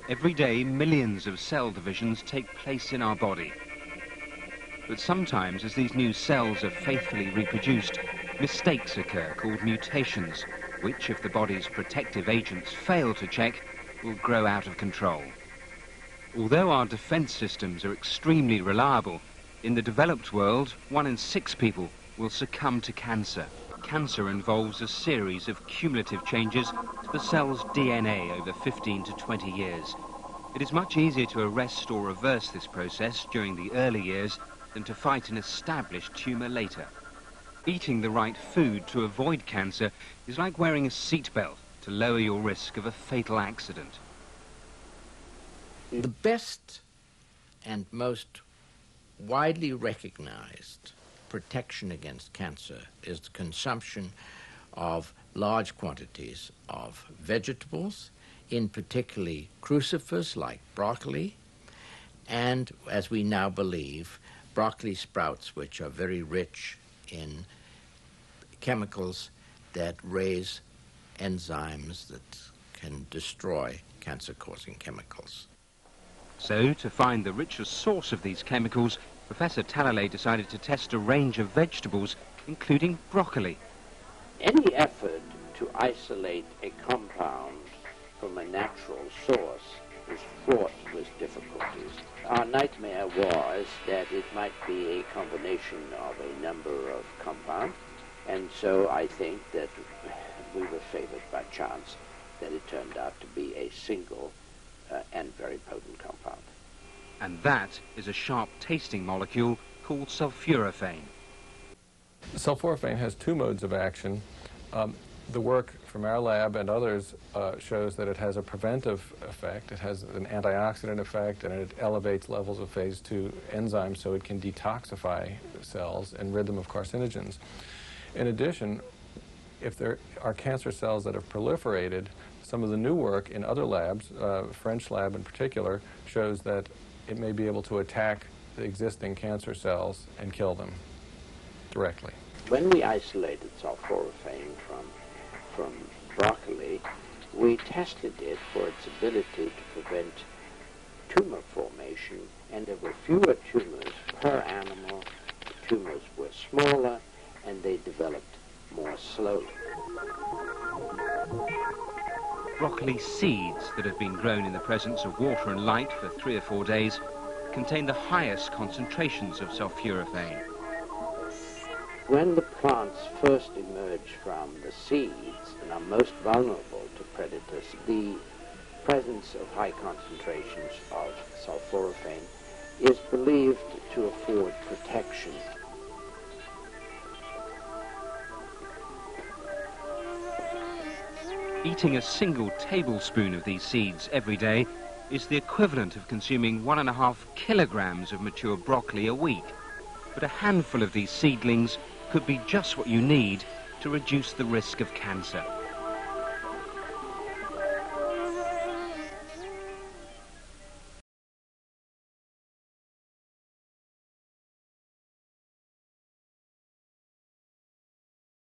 Every day, millions of cell divisions take place in our body. But sometimes, as these new cells are faithfully reproduced, mistakes occur called mutations, which, if the body's protective agents fail to check, will grow out of control. Although our defense systems are extremely reliable, in the developed world, 1 in 6 people will succumb to cancer. Cancer involves a series of cumulative changes to the cell's DNA over 15 to 20 years. It is much easier to arrest or reverse this process during the early years than to fight an established tumor later. Eating the right food to avoid cancer is like wearing a seatbelt to lower your risk of a fatal accident. The best and most widely recognized protection against cancer is the consumption of large quantities of vegetables, in particularly crucifers like broccoli, and, as we now believe, broccoli sprouts, which are very rich in chemicals that raise enzymes that can destroy cancer-causing chemicals. So, to find the richest source of these chemicals, Professor Talalay decided to test a range of vegetables, including broccoli. Any effort to isolate a compound from a natural source is fraught with difficulties. Our nightmare was that it might be a combination of a number of compounds, and so I think that we were favored by chance that it turned out to be a single and very potent compound. And that is a sharp-tasting molecule called sulforaphane. Sulforaphane has 2 modes of action. The work from our lab and others shows that it has a preventive effect. It has an antioxidant effect, and it elevates levels of phase 2 enzymes so it can detoxify cells and rid them of carcinogens. In addition, if there are cancer cells that have proliferated, some of the new work in other labs, French lab in particular, shows that it may be able to attack the existing cancer cells and kill them directly. When we isolated sulforaphane from broccoli, we tested it for its ability to prevent tumor formation, and there were fewer tumors per animal. The tumors were smaller, and they developed more slowly. Broccoli seeds that have been grown in the presence of water and light for 3 or 4 days contain the highest concentrations of sulforaphane. When the plants first emerge from the seeds and are most vulnerable to predators, the presence of high concentrations of sulforaphane is believed to afford protection. Eating a single tablespoon of these seeds every day is the equivalent of consuming 1.5 kilograms of mature broccoli a week. But a handful of these seedlings could be just what you need to reduce the risk of cancer.